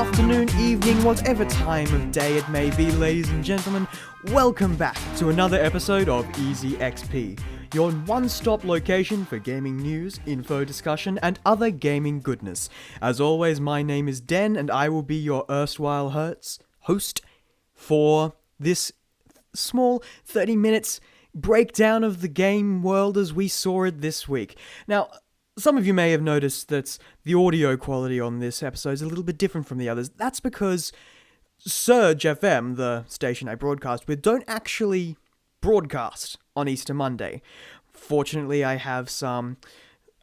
afternoon, evening, whatever time of day it may be, ladies and gentlemen, welcome back to another episode of Easy XP, your one-stop location for gaming news, info discussion, and other gaming goodness. As always, my name is Den, and I will be your erstwhile host for this small 30 minutes breakdown of the game world as we saw it this week. Now, some of you may have noticed that the audio quality on this episode is a little bit different from the others. That's because SURG FM, the station I broadcast with, don't actually broadcast on Easter Monday. Fortunately, I have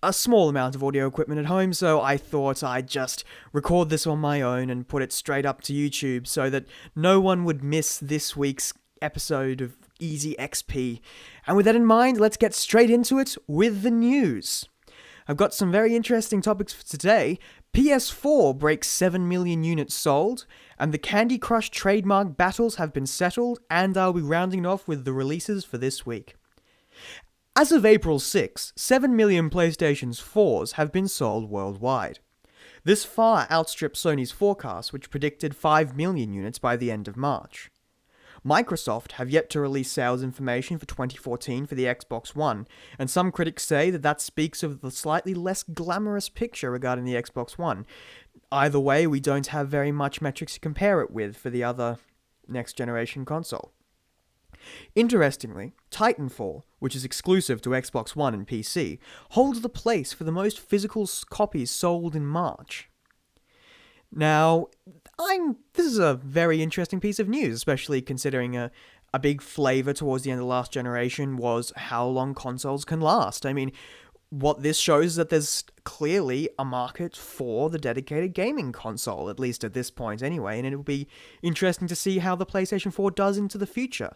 a small amount of audio equipment at home, so I thought I'd just record this on my own and put it straight up to YouTube so that no one would miss this week's episode of Easy XP. And with that in mind, let's get straight into it with the news. I've got some very interesting topics for today. PS4 breaks 7 million units sold, and the Candy Crush trademark battles have been settled, and I'll be rounding off with the releases for this week. As of April 6, 7 million PlayStation 4s have been sold worldwide. This far outstrips Sony's forecast, which predicted 5 million units by the end of March. Microsoft have yet to release sales information for 2014 for the Xbox One, and some critics say that speaks of the slightly less glamorous picture regarding the Xbox One. Either way, we don't have very much metrics to compare it with for the other next-generation console. Interestingly, Titanfall, which is exclusive to Xbox One and PC, holds the place for the most physical copies sold in March. Now, this is a very interesting piece of news, especially considering a big flavor towards the end of the last generation was how long consoles can last. I mean, what this shows is that there's clearly a market for the dedicated gaming console, at least at this point anyway, and it'll be interesting to see how the PlayStation 4 does into the future.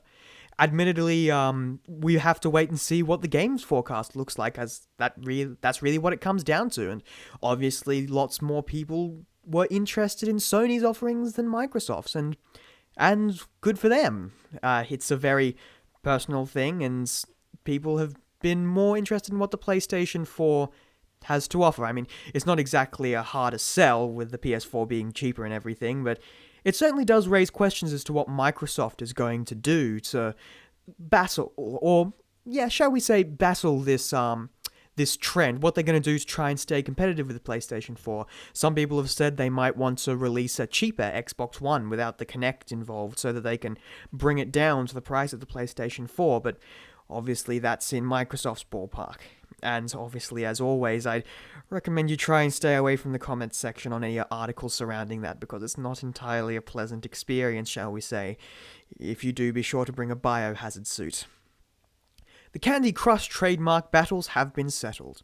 Admittedly, we have to wait and see what the games forecast looks like, as that's really what it comes down to, and obviously lots more people were interested in Sony's offerings than Microsoft's, and good for them. It's a very personal thing, and people have been more interested in what the PlayStation 4 has to offer. I mean, it's not exactly a harder sell with the PS4 being cheaper and everything, but it certainly does raise questions as to what Microsoft is going to do to battle, or shall we say battle this trend, what they're going to do to try and stay competitive with the PlayStation 4. Some people have said they might want to release a cheaper Xbox One without the Kinect involved so that they can bring it down to the price of the PlayStation 4, but obviously that's in Microsoft's ballpark. And obviously, as always, I'd recommend you try and stay away from the comments section on any articles surrounding that, because it's not entirely a pleasant experience, shall we say. If you do, be sure to bring a biohazard suit. The Candy Crush trademark battles have been settled.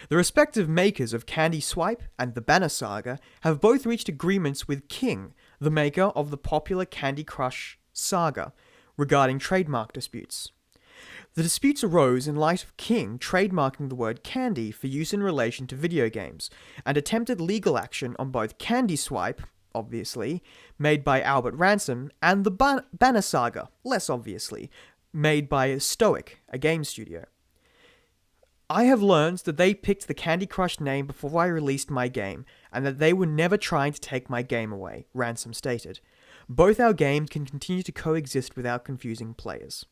The respective makers of Candy Swipe and the Banner Saga have both reached agreements with King, the maker of the popular Candy Crush saga, regarding trademark disputes. The disputes arose in light of King trademarking the word candy for use in relation to video games, and attempted legal action on both Candy Swipe, obviously, made by Albert Ransom, and the Banner Saga, less obviously, made by Stoic, a game studio. I have learned that they picked the Candy Crush name before I released my game, and that they were never trying to take my game away, Ransom stated. Both our games can continue to coexist without confusing players.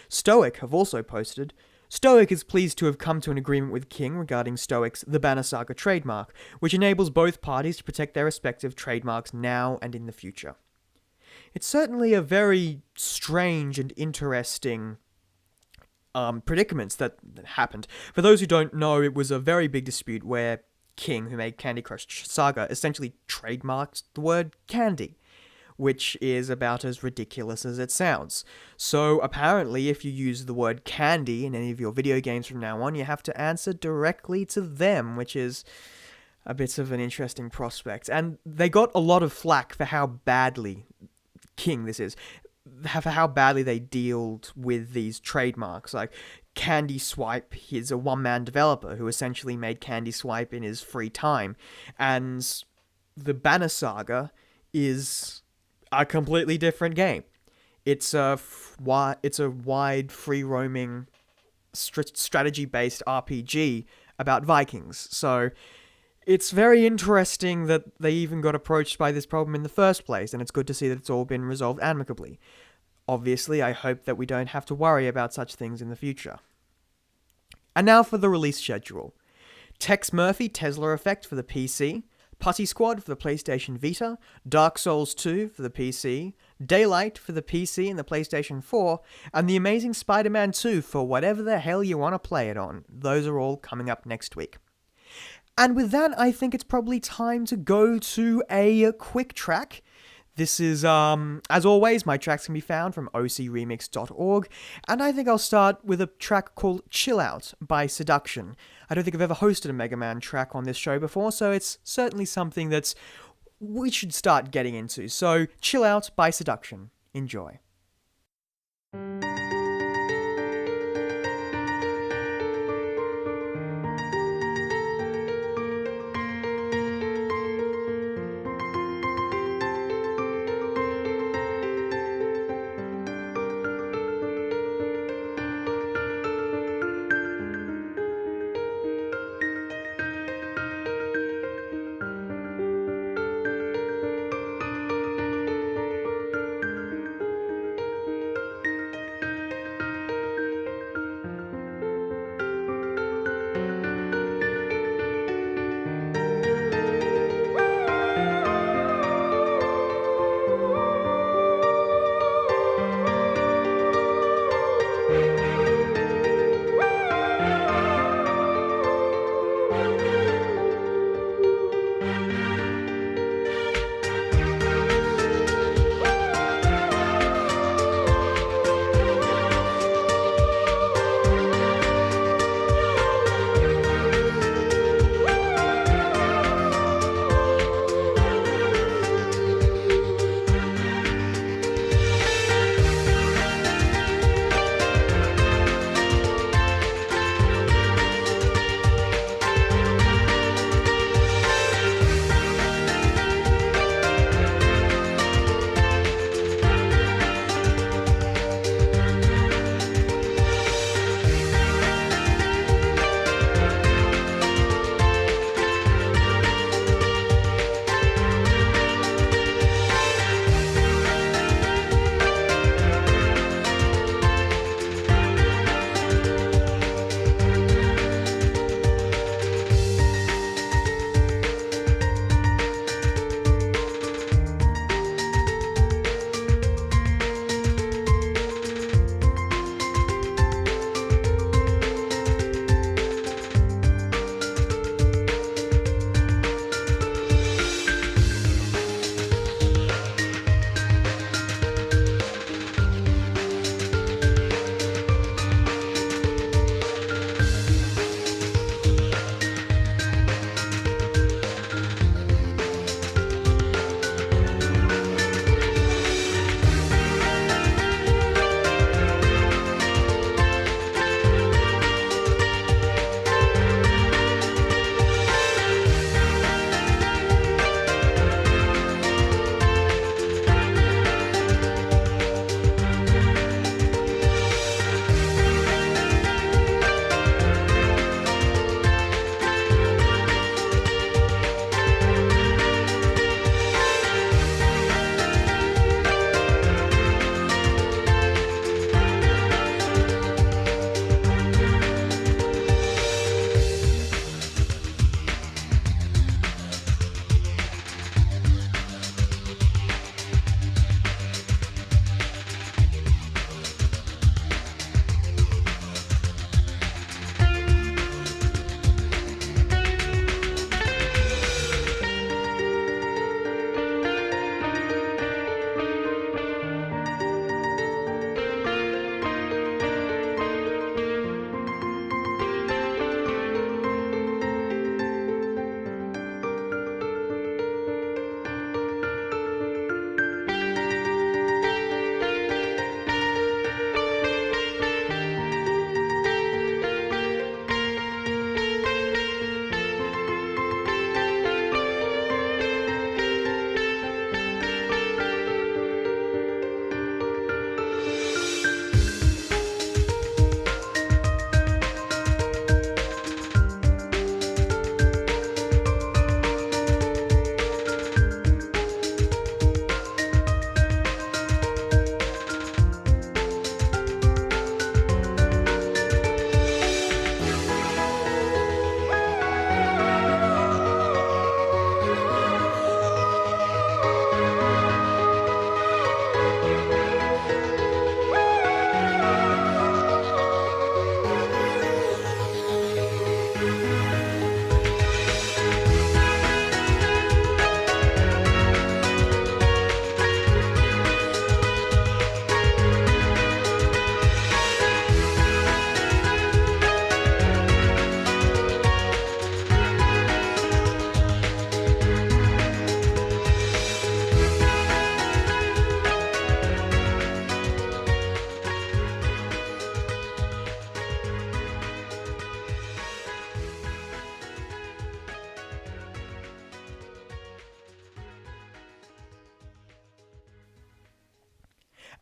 Stoic have also posted, Stoic is pleased to have come to an agreement with King regarding Stoic's The Banner Saga trademark, which enables both parties to protect their respective trademarks now and in the future. It's certainly a very strange and interesting predicaments that happened. For those who don't know, it was a very big dispute where King, who made Candy Crush Saga, essentially trademarked the word candy, which is about as ridiculous as it sounds. So apparently, if you use the word candy in any of your video games from now on, you have to answer directly to them, which is a bit of an interesting prospect. And they got a lot of flack for how badly King for how badly they dealt with these trademarks. Like, Candy Swipe, he's a one-man developer who essentially made Candy Swipe in his free time, and the Banner Saga is a completely different game. It's a wide, free-roaming, strategy-based RPG about Vikings, so It's very interesting that they even got approached by this problem in the first place, and it's good to see that it's all been resolved amicably. Obviously, I hope that we don't have to worry about such things in the future. And now for the release schedule. Tex Murphy Tesla Effect for the PC, Putty Squad for the PlayStation Vita, Dark Souls 2 for the PC, Daylight for the PC and the PlayStation 4, and The Amazing Spider-Man 2 for whatever the hell you want to play it on. Those are all coming up next week. And with that, I think it's probably time to go to a quick track. This is, as always, my tracks can be found from ocremix.org, and I think I'll start with a track called Chill Out by Seduction. I don't think I've ever hosted a Mega Man track on this show before, so it's certainly something that we should start getting into. So, Chill Out by Seduction. Enjoy.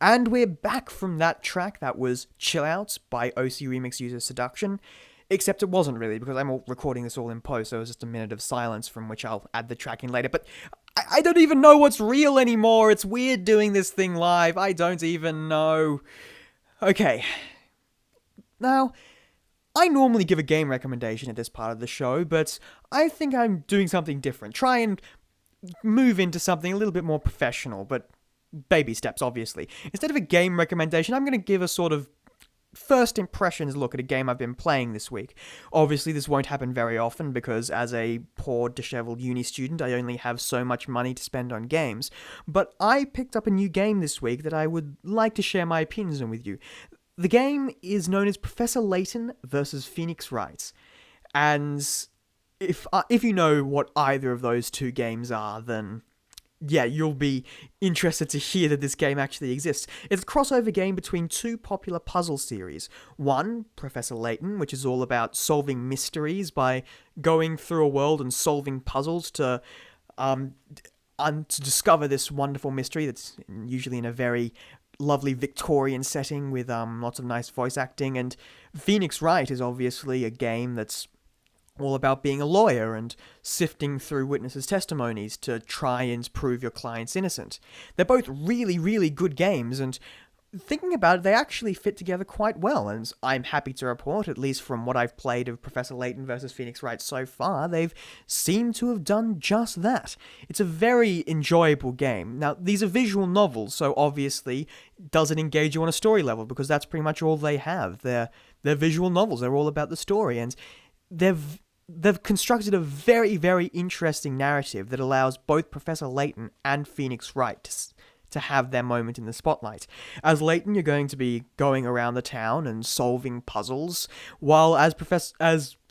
And we're back from that track that was Chill Out by OC Remix user Seduction. Except it wasn't really, because I'm recording this all in post, so it was just a minute of silence from which I'll add the track in later. But I don't even know what's real anymore. It's weird doing this thing live. I don't even know. Okay. Now, I normally give a game recommendation at this part of the show, but I think I'm doing something different. Try and move into something a little bit more professional, but baby steps, obviously. Instead of a game recommendation, I'm going to give a sort of first impressions look at a game I've been playing this week. Obviously, this won't happen very often because as a poor, disheveled uni student, I only have so much money to spend on games. But I picked up a new game this week that I would like to share my opinions on with you. The game is known as Professor Layton versus Phoenix Wright. And if you know what either of those two games are, then yeah, you'll be interested to hear that this game actually exists. It's a crossover game between two popular puzzle series. One, Professor Layton, which is all about solving mysteries by going through a world and solving puzzles to discover this wonderful mystery that's usually in a very lovely Victorian setting with lots of nice voice acting. And Phoenix Wright is obviously a game that's all about being a lawyer and sifting through witnesses' testimonies to try and prove your client's innocent. They're both really, really good games, and thinking about it, they actually fit together quite well, and I'm happy to report, at least from what I've played of Professor Layton versus Phoenix Wright so far, they've seemed to have done just that. It's a very enjoyable game. Now, these are visual novels, so obviously, does it engage you on a story level, because that's pretty much all they have. They're visual novels, they're all about the story, and they've constructed a very, very interesting narrative that allows both Professor Layton and Phoenix Wright to have their moment in the spotlight. As Layton, you're going to be going around the town and solving puzzles, while as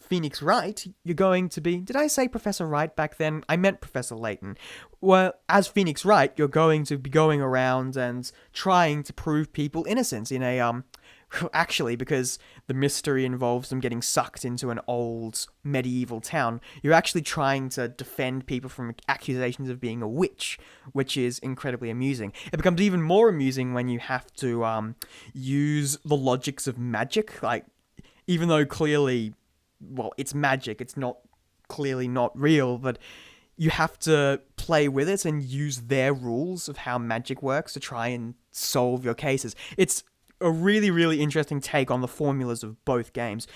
Phoenix Wright, you're going to be... Did I say Professor Wright back then? I meant Professor Layton. Well, as Phoenix Wright, you're going to be going around and trying to prove people innocent in a... Actually, because the mystery involves them getting sucked into an old medieval town, you're actually trying to defend people from accusations of being a witch, which is incredibly amusing. It becomes even more amusing when you have to use the logics of magic. Like, even though clearly, well, it's magic, it's not clearly not real, but you have to play with it and use their rules of how magic works to try and solve your cases. It's a really, really interesting take on the formulas of both games.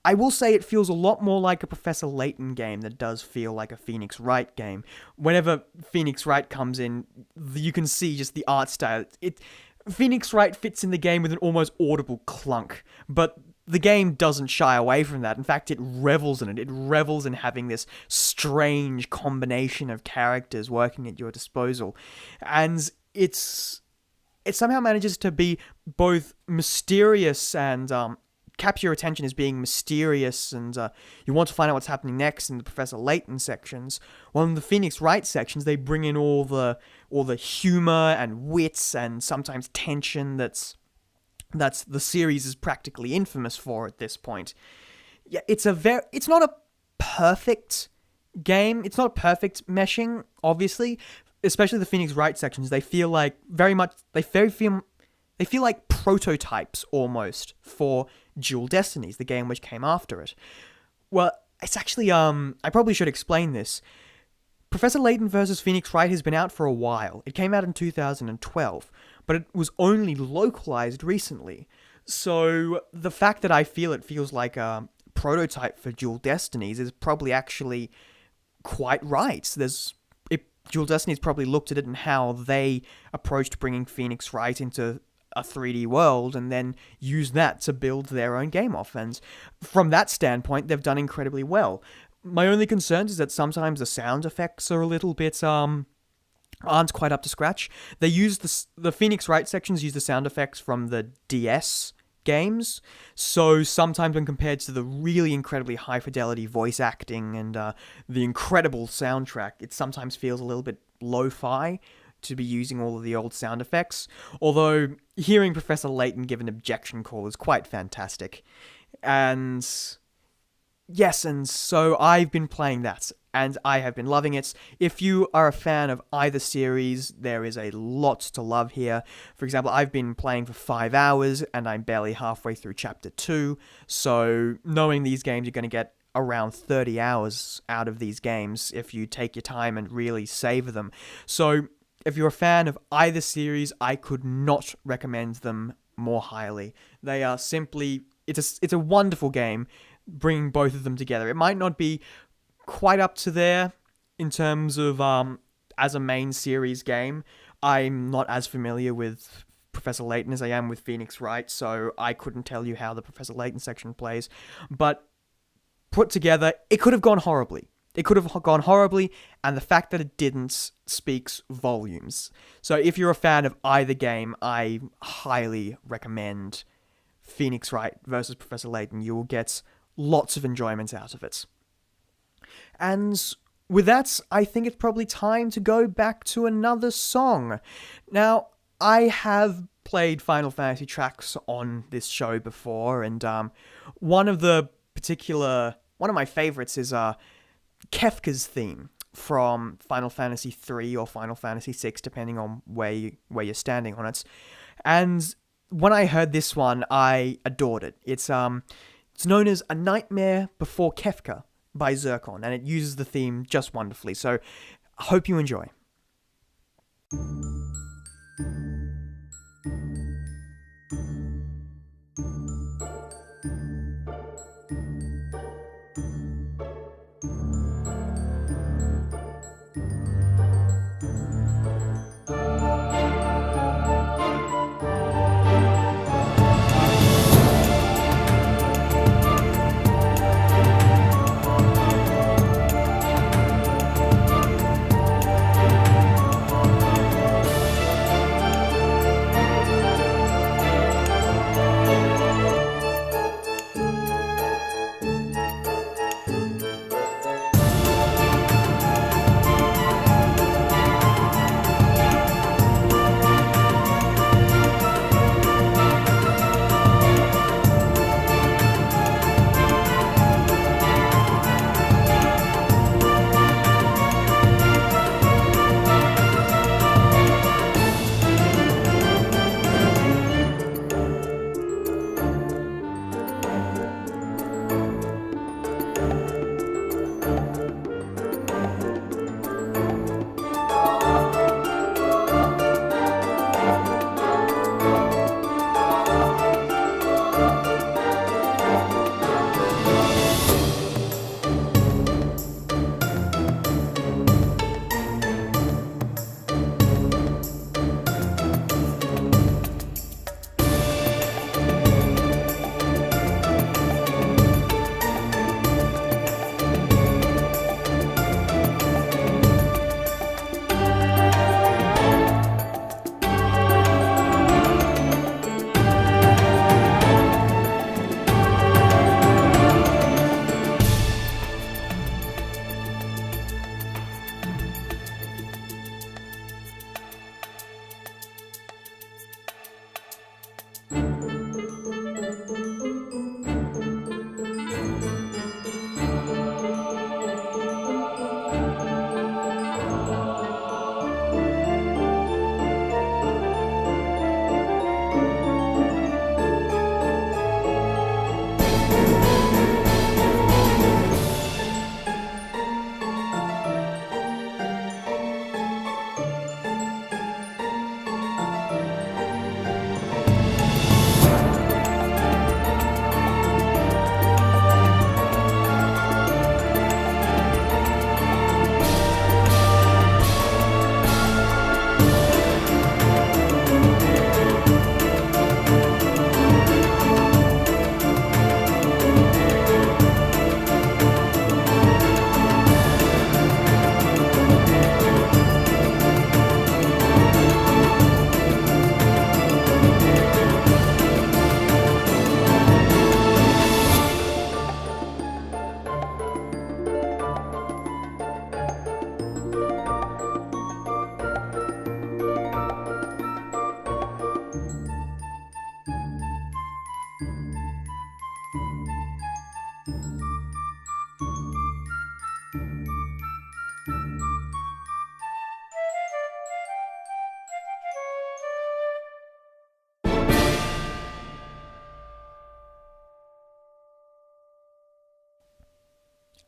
I will say it feels a lot more like a Professor Layton game than does feel like a Phoenix Wright game. Whenever Phoenix Wright comes in, you can see just the art style. Phoenix Wright fits in the game with an almost audible clunk, but the game doesn't shy away from that. In fact, it revels in it. It revels in having this strange combination of characters working at your disposal. And it somehow manages to be both mysterious and capture your attention as being mysterious, and you want to find out what's happening next in the Professor Layton sections. While in the Phoenix Wright sections, they bring in all the humor and wits and sometimes tension that's the series is practically infamous for at this point. Yeah, it's not a perfect game. It's not perfect meshing, obviously. Especially the Phoenix Wright sections, they feel like they feel like prototypes almost for Dual Destinies, the game which came after it. Well, it's actually I probably should explain this. Professor Layton vs. Phoenix Wright has been out for a while. It came out in 2012, but it was only localized recently. So the fact that I feel it feels like a prototype for Dual Destinies is probably actually quite right. Dual Destinies probably looked at it and how they approached bringing Phoenix Wright into a 3D world and then used that to build their own game off. And from that standpoint, they've done incredibly well. My only concern is that sometimes the sound effects are a little bit, aren't quite up to scratch. They use the Phoenix Wright sections use the sound effects from the DS games, so sometimes when compared to the really incredibly high fidelity voice acting and the incredible soundtrack, it sometimes feels a little bit lo-fi to be using all of the old sound effects, although hearing Professor Layton give an objection call is quite fantastic. And Yes, and so I've been playing that, and I have been loving it. If you are a fan of either series, there is a lot to love here. For example, I've been playing for 5 hours, and I'm barely halfway through Chapter 2, so knowing these games, you're going to get around 30 hours out of these games if you take your time and really savor them. So, if you're a fan of either series, I could not recommend them more highly. They are simply... It's a wonderful game, bringing both of them together. It might not be quite up to there in terms of as a main series game. I'm not as familiar with Professor Layton as I am with Phoenix Wright, so I couldn't tell you how the Professor Layton section plays. But put together, it could have gone horribly. It could have gone horribly, and the fact that it didn't speaks volumes. So if you're a fan of either game, I highly recommend Phoenix Wright versus Professor Layton. You will get lots of enjoyment out of it. And with that, I think it's probably time to go back to another song. Now, I have played Final Fantasy tracks on this show before, and one of my favorites is Kefka's theme from Final Fantasy 3 or Final Fantasy 6, depending on where you're standing on it. And when I heard this one, I adored it. It's known as A Nightmare Before Kefka by Zircon, and it uses the theme just wonderfully. So I hope you enjoy.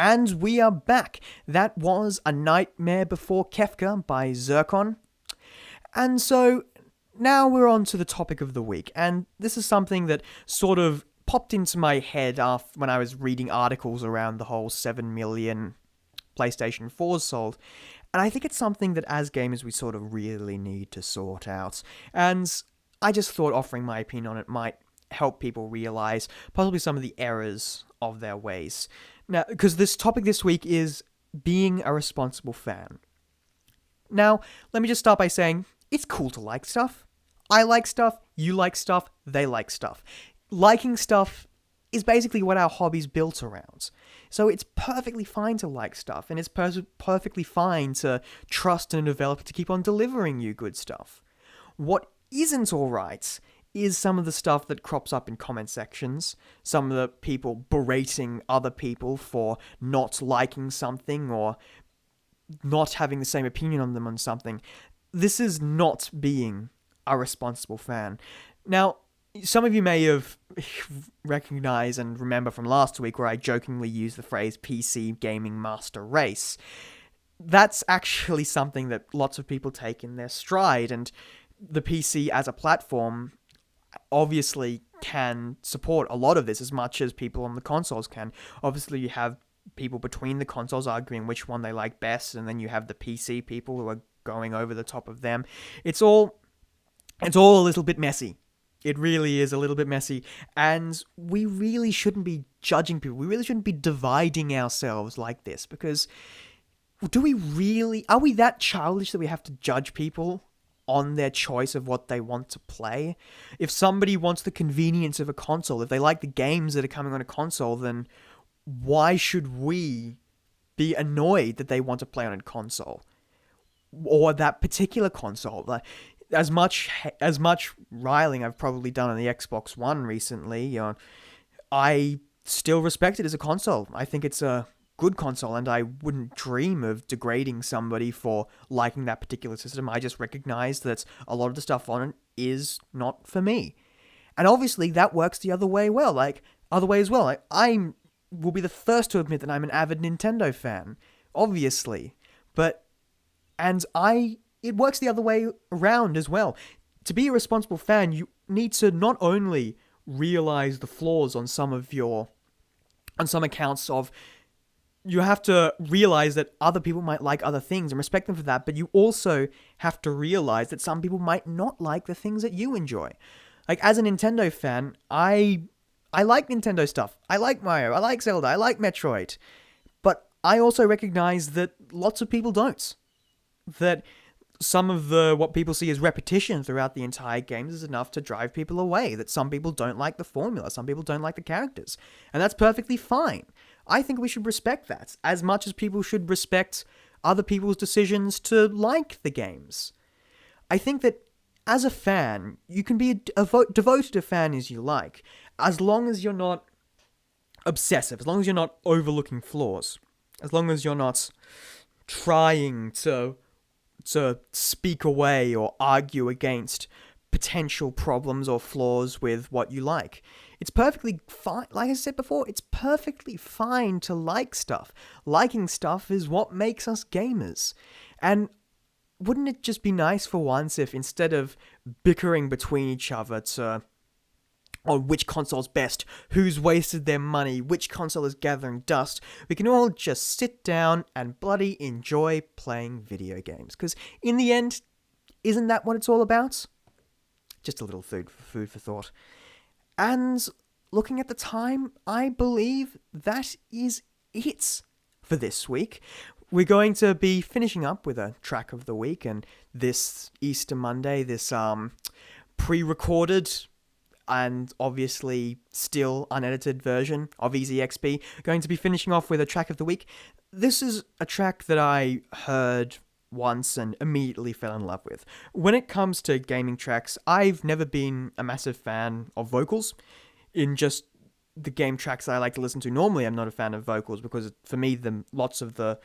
And we are back. That was A Nightmare Before Kefka by Zircon. And so now we're on to the topic of the week. And this is something that sort of popped into my head when I was reading articles around the whole 7 million PlayStation 4s sold. And I think it's something that as gamers we sort of really need to sort out. And I just thought offering my opinion on it might help people realize possibly some of the errors of their ways. Now, because this topic this week is being a responsible fan. Now, let me just start by saying, it's cool to like stuff. I like stuff, you like stuff, they like stuff. Liking stuff is basically what our hobby's built around. So it's perfectly fine to like stuff, and it's perfectly fine to trust in a developer to keep on delivering you good stuff. What isn't alright is some of the stuff that crops up in comment sections, some of the people berating other people for not liking something or not having the same opinion on them on something. This is not being a responsible fan. Now, some of you may have recognized and remember from last week where I jokingly used the phrase PC gaming master race. That's actually something that lots of people take in their stride, and the PC as a platform obviously can support a lot of this as much as people on the consoles can. Obviously, you have people between the consoles arguing which one they like best, and then you have the PC people who are going over the top of them. It's all a little bit messy. It really is a little bit messy, and we really shouldn't be judging people. We really shouldn't be dividing ourselves like this, because are we that childish that we have to judge people on their choice of what they want to play? If somebody wants the convenience of a console, if they like the games that are coming on a console, then why should we be annoyed that they want to play on a console? Or that particular console? Like, as much riling I've probably done on the Xbox One recently, I still respect it as a console. I think it's a good console, and I wouldn't dream of degrading somebody for liking that particular system. I just recognize that a lot of the stuff on it is not for me. And obviously that works the other way as well. I will be the first to admit that I'm an avid Nintendo fan, obviously. It works the other way around as well. To be a responsible fan, you need to not only realize the flaws on some accounts of, you have to realize that other people might like other things and respect them for that, but you also have to realize that some people might not like the things that you enjoy. Like, as a Nintendo fan, I like Nintendo stuff. I like Mario, I like Zelda, I like Metroid. But I also recognize that lots of people don't. That some of what people see as repetition throughout the entire games is enough to drive people away. That some people don't like the formula, some people don't like the characters. And that's perfectly fine. I think we should respect that, as much as people should respect other people's decisions to like the games. I think that as a fan, you can be a devoted fan as you like, as long as you're not obsessive, as long as you're not overlooking flaws, as long as you're not trying to speak away or argue against potential problems or flaws with what you like. It's perfectly fine. Like I said before, it's perfectly fine to like stuff. Liking stuff is what makes us gamers. And wouldn't it just be nice for once if, instead of bickering between each other on which console's best, who's wasted their money, which console is gathering dust, we can all just sit down and bloody enjoy playing video games? Because in the end, isn't that what it's all about? Just a little food for thought. And looking at the time, I believe that is it for this week. We're going to be finishing up with a track of the week, and this Easter Monday, this pre-recorded and obviously still unedited version of EasyXP, going to be finishing off with a track of the week. This is a track that I heard once and immediately fell in love with. When it comes to gaming tracks, I've never been a massive fan of vocals. In just the game tracks I like to listen to normally, I'm not a fan of vocals, because for me, lots of the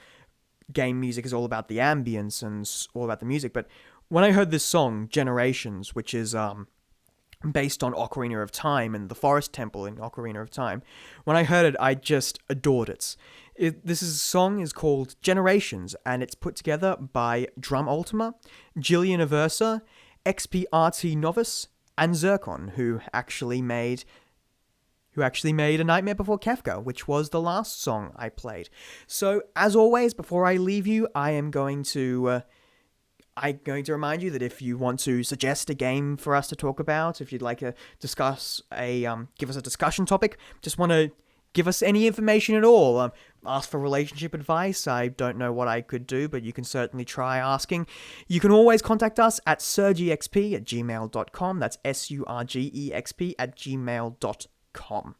game music is all about the ambience and all about the music. But when I heard this song, Generations, which is based on Ocarina of Time and the Forest Temple in Ocarina of Time. When I heard it, I just adored it. Song is called Generations, and it's put together by Drum Ultima, Jillian Aversa, XPRT Novice, and Zircon, who actually made A Nightmare Before Kafka, which was the last song I played. So, as always, before I leave you, I'm going to remind you that if you want to suggest a game for us to talk about, if you'd like to give us a discussion topic, just want to give us any information at all, ask for relationship advice. I don't know what I could do, but you can certainly try asking. You can always contact us at surgexp@gmail.com. That's surgexp@gmail.com.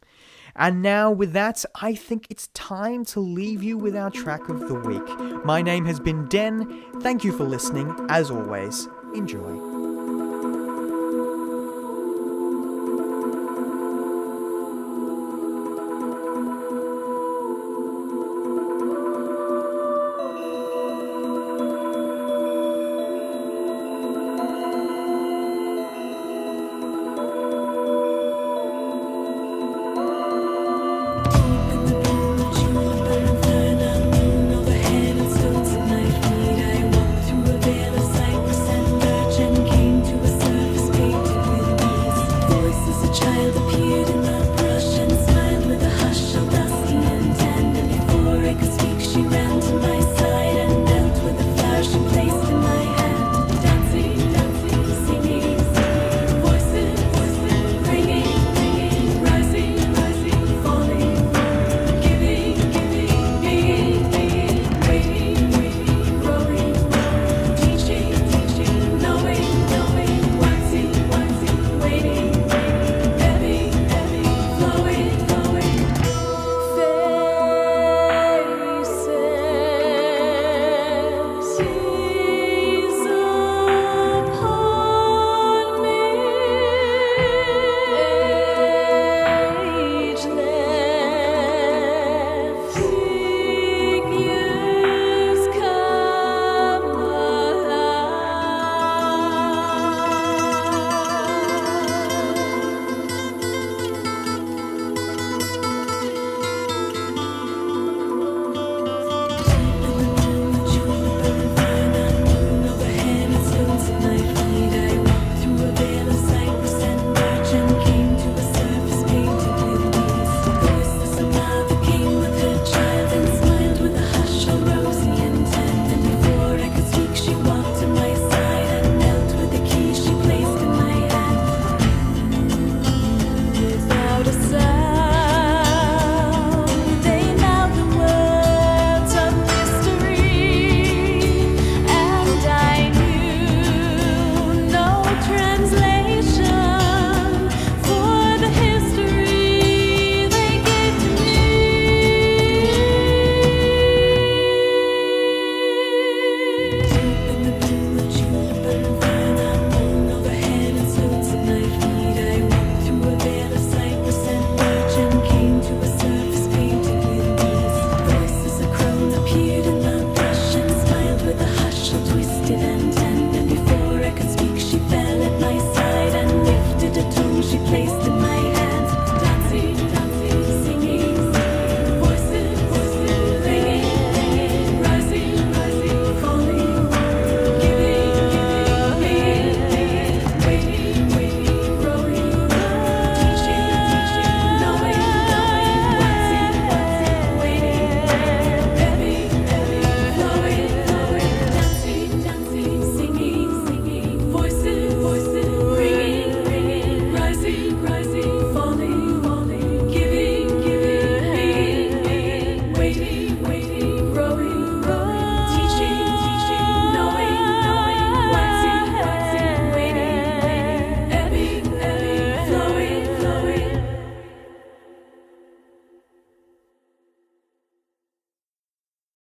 And now, with that, I think it's time to leave you with our track of the week. My name has been Den. Thank you for listening. As always, enjoy. She placed in my